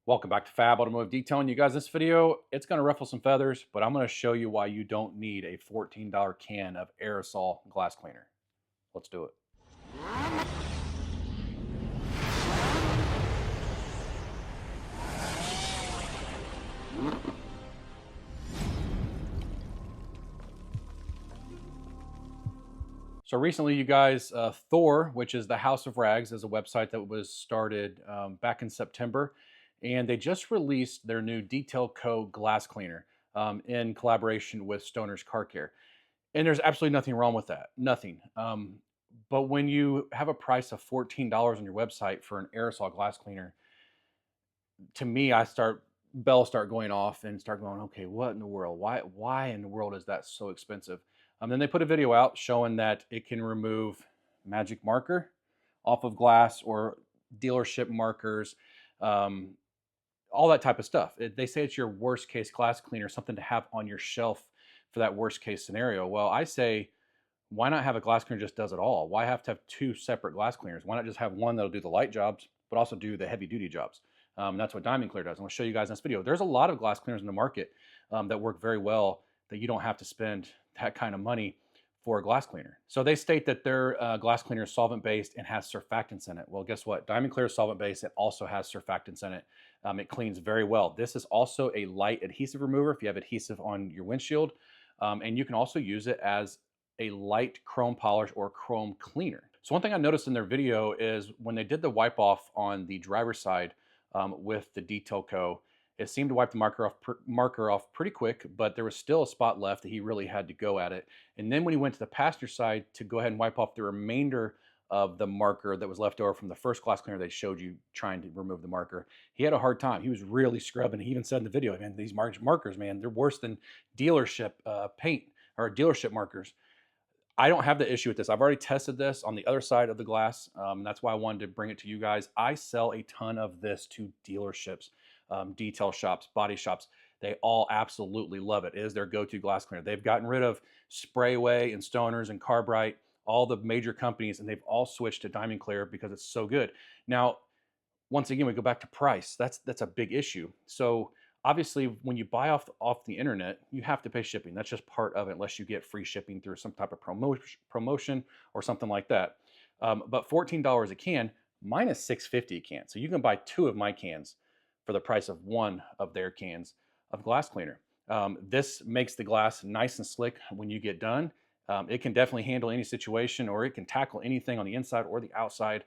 Welcome back to Fab Automotive Detailing. You guys, this video, it's going to ruffle some feathers, but I'm going to show you why you don't need a $14 can of aerosol glass cleaner. Let's do it. So recently, you guys, Thor, which is the House of Rags, is a website that was started back in September, and they just released their new Detail Co. glass cleaner in collaboration with Stoner's Car Care. And there's absolutely nothing wrong with that, nothing. But when you have a price of $14 on your website for an aerosol glass cleaner, to me, bells start going off and start going, okay, what in the world? Why in the world is that so expensive? Then they put a video out showing that it can remove magic marker off of glass or dealership markers, um, all that type of stuff. They say it's your worst case glass cleaner, something to have on your shelf for that worst case scenario. Well, I say, why not have a glass cleaner just does it all? Why have to have two separate glass cleaners? Why not just have one that'll do the light jobs, but also do the heavy duty jobs? That's what Diamond Clear does. I'm gonna show you guys in this video. There's a lot of glass cleaners in the market that work very well that you don't have to spend that kind of money for a glass cleaner. So they state that their glass cleaner is solvent based and has surfactants in it. Well, guess what? Diamond Clear is solvent based. It also has surfactants in it. It cleans very well. This is also a light adhesive remover if you have adhesive on your windshield. And you can also use it as a light chrome polish or chrome cleaner. So one thing I noticed in their video is when they did the wipe off on the driver's side with the Detail Co., it seemed to wipe the marker off pretty quick, but there was still a spot left that he really had to go at it. And then when he went to the passenger side to go ahead and wipe off the remainder of the marker that was left over from the first glass cleaner they showed you trying to remove the marker, he had a hard time. He was really scrubbing. He even said in the video, man, these markers, man, they're worse than dealership paint or dealership markers. I don't have the issue with this. I've already tested this on the other side of the glass. That's why I wanted to bring it to you guys. I sell a ton of this to dealerships, detail shops, body shops. They all absolutely love it. It is their go-to glass cleaner. They've gotten rid of Sprayway and Stoners and Carbrite, all the major companies, and they've all switched to Diamond Clear because it's so good. Now, once again, we go back to price. That's a big issue. So obviously, when you buy off the internet, you have to pay shipping. That's just part of it, unless you get free shipping through some type of promotion or something like that. But $14 a can, mine is $6.50 a can. So you can buy two of my cans for the price of one of their cans of glass cleaner. This makes the glass nice and slick when you get done. It can definitely handle any situation, or it can tackle anything on the inside or the outside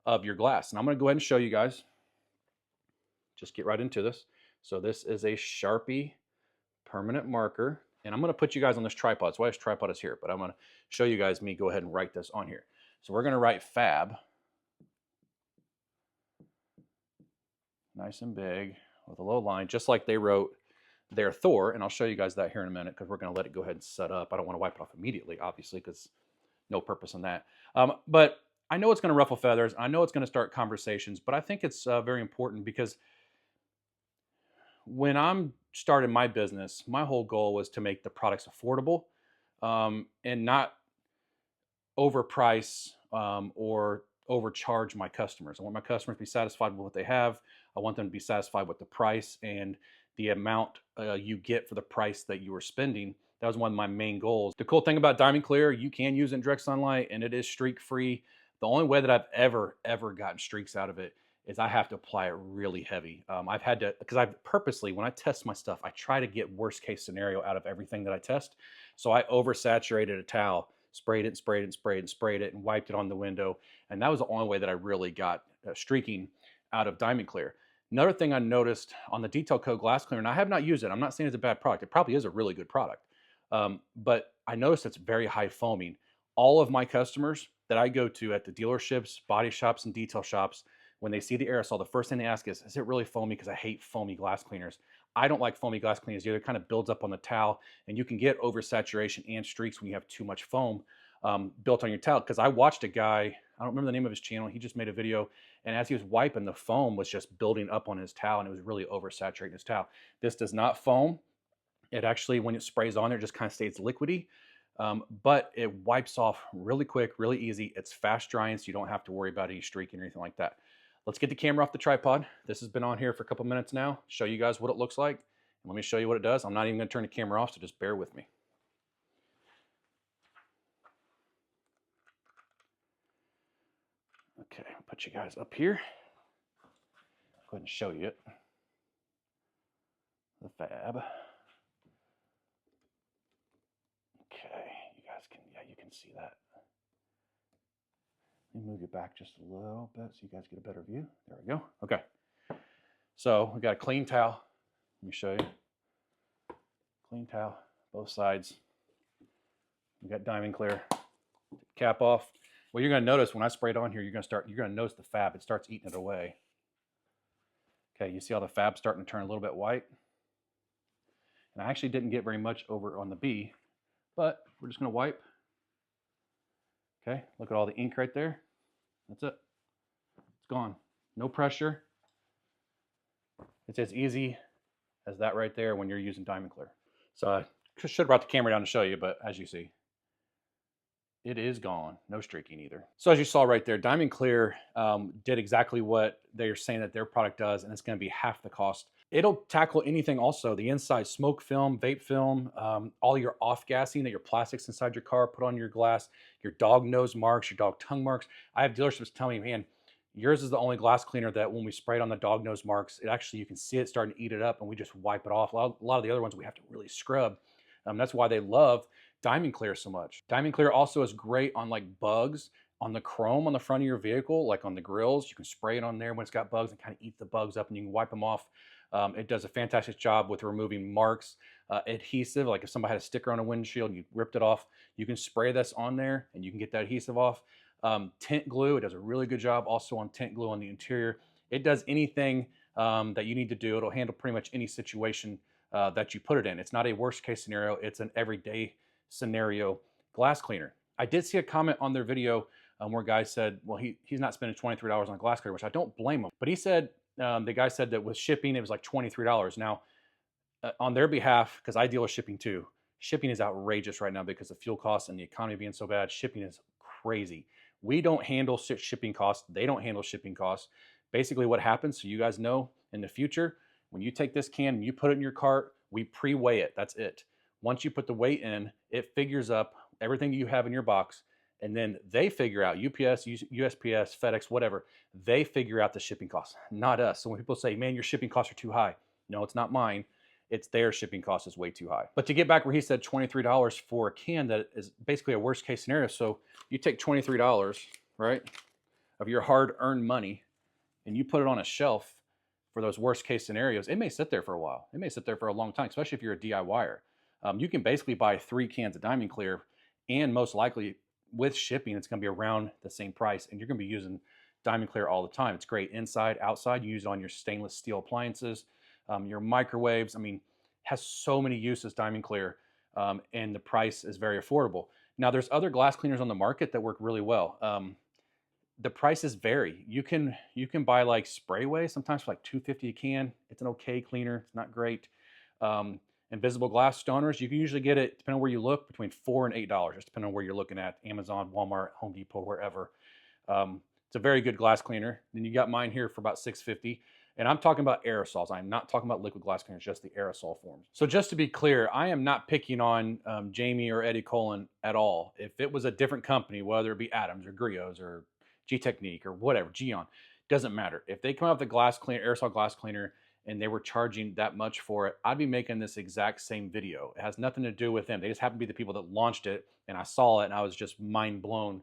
of your glass. And I'm going to go ahead and show you guys. Just get right into this. So this is a Sharpie permanent marker, and I'm going to put you guys on this tripod. That's why this tripod is here, but I'm going to show you guys me go ahead and write this on here. So we're going to write Fab, nice and big with a low line, just like they wrote their Thor, and I'll show you guys that here in a minute because we're going to let it go ahead and set up. I don't want to wipe it off immediately, obviously, because no purpose in that. But I know it's going to ruffle feathers. I know it's going to start conversations, but I think it's very important because when I'm starting my business, my whole goal was to make the products affordable and not overprice or overcharge my customers. I want my customers to be satisfied with what they have. I want them to be satisfied with the price and the amount you get for the price that you are spending. That was one of my main goals. The cool thing about Diamond Clear, you can use it in direct sunlight and it is streak free. The only way that I've ever gotten streaks out of it is I have to apply it really heavy. I've had to, because I purposely, when I test my stuff, I try to get worst case scenario out of everything that I test. So I oversaturated a towel, sprayed it, sprayed it, sprayed it, sprayed it, and wiped it on the window. And that was the only way that I really got streaking out of Diamond Clear. Another thing I noticed on the Detail Co. glass cleaner, and I have not used it. I'm not saying it's a bad product. It probably is a really good product. But I noticed it's very high foaming. All of my customers that I go to at the dealerships, body shops, and detail shops, when they see the aerosol, the first thing they ask is it really foamy? Because I hate foamy glass cleaners. I don't like foamy glass cleaners either. It kind of builds up on the towel, and you can get oversaturation and streaks when you have too much foam built on your towel. Because I watched a guy, I don't remember the name of his channel, he just made a video, and as he was wiping, the foam was just building up on his towel, and it was really oversaturating his towel. This does not foam. It actually, when it sprays on there, just kind of stays liquidy. But it wipes off really quick, really easy. It's fast drying, so you don't have to worry about any streaking or anything like that. Let's get the camera off the tripod. This has been on here for a couple minutes now. Show you guys what it looks like. And let me show you what it does. I'm not even gonna turn the camera off, so just bear with me. Okay, I'll put you guys up here. Go ahead and show you it. The fab. Okay, you guys can, yeah, you can see that. Let me move you back just a little bit so you guys get a better view. There we go. Okay. So we got a clean towel. Let me show you. Clean towel, both sides. We got Diamond Clear. Cap off. Well, you're gonna notice when I spray it on here, you're gonna notice the fab, it starts eating it away. Okay, you see how the fab's starting to turn a little bit white? And I actually didn't get very much over on the B, but we're just gonna wipe. Okay, look at all the ink right there. That's it. It's gone. No pressure. It's as easy as that right there when you're using Diamond Clear. So I should have brought the camera down to show you, but as you see, it is gone. No streaking either. So as you saw right there, Diamond Clear did exactly what they're saying that their product does, and it's going to be half the cost. It'll tackle anything also. The inside smoke film, vape film, all your off-gassing that your plastics inside your car, put on your glass, your dog nose marks, your dog tongue marks. I have dealerships tell me, man, yours is the only glass cleaner that when we spray it on the dog nose marks, it actually, you can see it starting to eat it up and we just wipe it off. A lot of the other ones we have to really scrub. That's why they love Diamond Clear so much. Diamond Clear also is great on like bugs on the chrome on the front of your vehicle, like on the grills. You can spray it on there when it's got bugs and kind of eat the bugs up and you can wipe them off. It does a fantastic job with removing marks, adhesive, like if somebody had a sticker on a windshield and you ripped it off, you can spray this on there and you can get that adhesive off. Tint glue, it does a really good job also on tint glue on the interior. It does anything that you need to do. It'll handle pretty much any situation that you put it in. It's not a worst case scenario, it's an everyday scenario glass cleaner. I did see a comment on their video where a guy said, well, he's not spending $23 on a glass cleaner, which I don't blame him. But he said, the guy said that with shipping, it was like $23. Now, on their behalf, because I deal with shipping too, shipping is outrageous right now because of fuel costs and the economy being so bad. Shipping is crazy. We don't handle shipping costs. They don't handle shipping costs. Basically what happens, so you guys know in the future, when you take this can and you put it in your cart, we pre-weigh it. That's it. Once you put the weight in, it figures up everything you have in your box, and then they figure out, UPS, USPS, FedEx, whatever, they figure out the shipping costs, not us. So when people say, man, your shipping costs are too high, no, it's not mine. It's their shipping cost is way too high. But to get back where he said $23 for a can, that is basically a worst case scenario. So you take $23, right, of your hard-earned money, and you put it on a shelf for those worst case scenarios, it may sit there for a while. It may sit there for a long time, especially if you're a DIYer. You can basically buy 3 cans of Diamond Clear, and most likely with shipping, it's going to be around the same price, and you're going to be using Diamond Clear all the time. It's great inside, outside. You use it on your stainless steel appliances, your microwaves. I mean, has so many uses, Diamond Clear, and the price is very affordable. Now, there's other glass cleaners on the market that work really well. The prices vary. You can buy like Sprayway sometimes for like $2.50 a can. It's an okay cleaner. It's not great. Invisible glass stoners, you can usually get it, depending on where you look, between $4 and $8, just depending on where you're looking at, Amazon, Walmart, Home Depot, wherever. It's a very good glass cleaner. Then you got mine here for about $6.50. And I'm talking about aerosols. I'm not talking about liquid glass cleaners, just the aerosol forms. So just to be clear, I am not picking on Jamie or Eddie Cullen at all. If it was a different company, whether it be Adams or Griots or G-Technique or whatever, Geon, doesn't matter. If they come out with a glass cleaner, aerosol glass cleaner, and they were charging that much for it, I'd be making this exact same video. It has nothing to do with them. They just happen to be the people that launched it, and I saw it, and I was just mind blown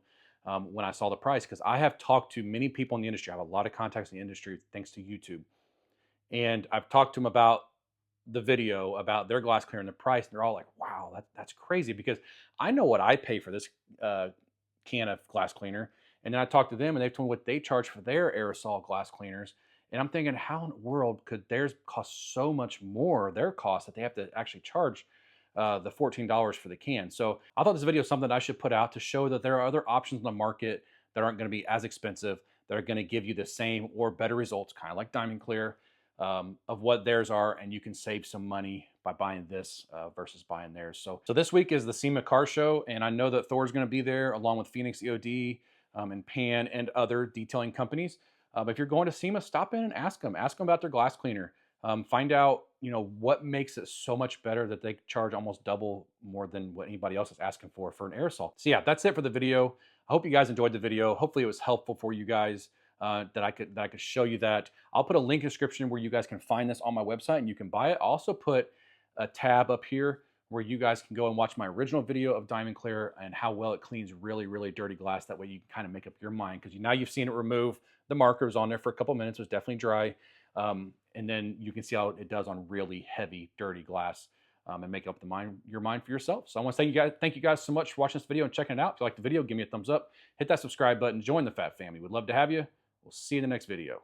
when I saw the price, because I have talked to many people in the industry. I have a lot of contacts in the industry thanks to YouTube. And I've talked to them about the video, about their glass cleaner and the price, and they're all like, wow, that's crazy, because I know what I pay for this can of glass cleaner. And then I talked to them, and they've told me what they charge for their aerosol glass cleaners. And I'm thinking, how in the world could theirs cost so much more, their cost, that they have to actually charge the $14 for the can? So I thought this video is something I should put out to show that there are other options in the market that aren't going to be as expensive, that are going to give you the same or better results, kind of like Diamond Clear, of what theirs are, and you can save some money by buying this versus buying theirs. So this week is the SEMA Car Show, and I know that Thor's going to be there along with Phoenix EOD and Pan and other detailing companies. But if you're going to SEMA, stop in and ask them. Ask them about their glass cleaner. Find out, what makes it so much better that they charge almost double more than what anybody else is asking for an aerosol. So yeah, that's it for the video. I hope you guys enjoyed the video. Hopefully it was helpful for you guys, that I could show you that. I'll put a link in the description where you guys can find this on my website and you can buy it. I'll also put a tab up here where you guys can go and watch my original video of Diamond Clear and how well it cleans really, really dirty glass. That way you can kind of make up your mind, because now you've seen it remove the markers on there for a couple minutes. It was definitely dry. And then you can see how it does on really heavy, dirty glass, and make up your mind for yourself. So I want to thank you guys so much for watching this video and checking it out. If you like the video, give me a thumbs up, hit that subscribe button, join the Fat Family. We'd love to have you. We'll see you in the next video.